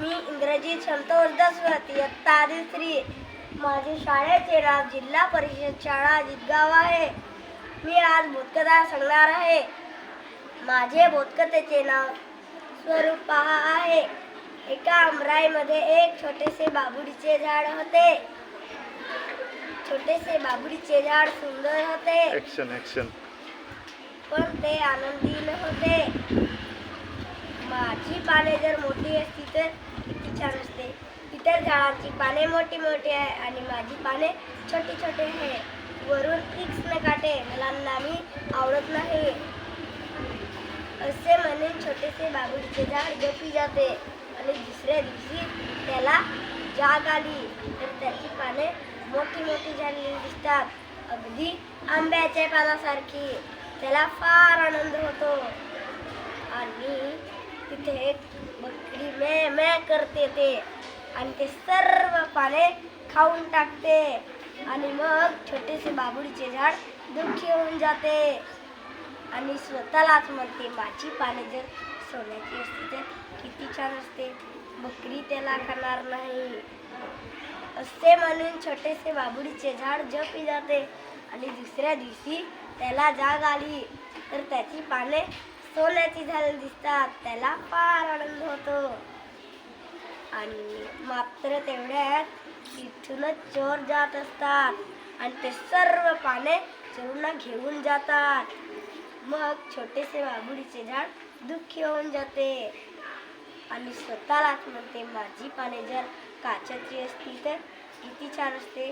मी इंग्रजी संतोष स्वती इयत्ता तिसरी. माझे शाळेचे नाव जिल्हा परिषद शाळा जितगाव आहे. मी आज बोधकथा सांगणार आहे. माझे बोधकथेचे नाव स्वरूप आहे. एका आमराईमध्ये एक छोटेसे बाभुळीचे झाड होते. छोटेसे बाभुळीचे झाड सुंदर होते. ऍक्शन पण ते आनंदी न होते. माझी पाने जर मोठी असती तर किती छान असते. इतर झाडांची पाने मोठी मोठी आहे आणि माझी पाने छोटी छोटी आहे. वरून तीक्ष्ण काटे मुलांना मी आवडत नाही. असे म्हणून छोटेसे बाभुळीचे झाड झोपी जाते आणि दुसऱ्या दिवशी त्याला जाग आली तर त्याची पाने मोठी मोठी झालेली दिसतात, अगदी आंब्याच्या पानासारखी. त्याला फार आनंद होतो आणि तिथे एक बकरी मे मे करते ते आणि ते सर्व पाने खाऊन टाकते आणि मग छोटेसे बाभुळीचे झाड दुःखी होऊन जाते आणि स्वतःलाच म्हणते, माझी पाने जर सोन्याची असती तर किती छान असते. बकरी त्याला खाणार नाही. असे म्हणून छोटेसे बाभुळीचे झाड झोपी जाते आणि दुसऱ्या दिवशी त्याला जाग आली तर त्याची पाने सोन्याची झालेली दिसतात. त्याला फार आनंद होतो आणि मात्र तेवढ्यात इथूनच चोर जात असतात आणि ते सर्व पाने चोरांना घेऊन जातात. मग छोटेसे बाभुळीचे झाड दुःखी होऊन जाते आणि स्वतःलाच म्हणते, माझी पाने जर काचेची असती तर किती छान असते.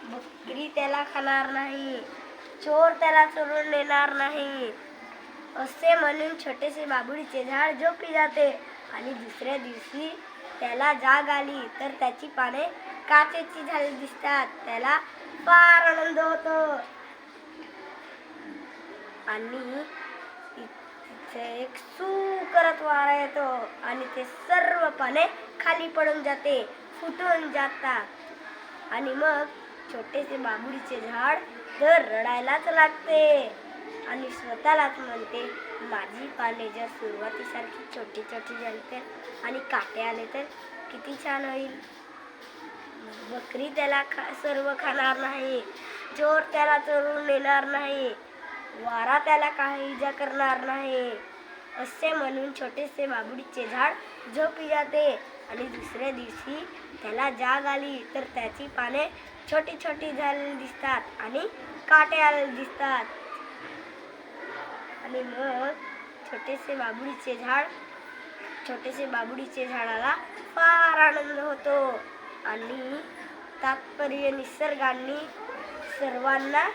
बकरी त्याला खाणार नाही, चोर त्याला चोरून नेणार नाही. असे म्हणून छोटेसे बाभुळीचे झाड झोपी जाते आणि दुसऱ्या दिवशी त्याला जाग आली तर त्याची पाने काचेची झालेली दिसतात. त्याला फार आनंद होतो आणि तिथे एक सू करत वारा येतो आणि ते सर्व पाने खाली पडून जाते, फुटून जातात आणि मग छोटेसे बाभुळीचे झाड तर रडायलाच लागते आणि स्वतःलाच म्हणते, माझी पाने जर सुरुवातीसारखी छोटी छोटी झाली तर आणि काटे आले तर किती छान होईल. बकरी त्याला सर्व खाणार नाही, चोर त्याला चोरून नेणार नाही, वारा त्याला काही इजा करणार नाही. असे म्हणून छोटेसे बाभुळीचे झाड झोपी जाते आणि दुसऱ्या दिवशी त्याला जाग आली तर त्याची पाने छोटी छोटी झालेली दिसतात आणि काटे आलेले दिसतात आणि मग छोटेसे बाभुळीचे झाडाला फार आनंद होतो आणि तात्पर्य निसर्गाने सर्वांना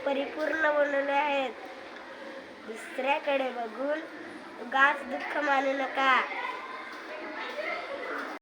परिपूर्ण बनवले आहेत. दुसऱ्याकडे बघून उगाच दुःख मानू नका.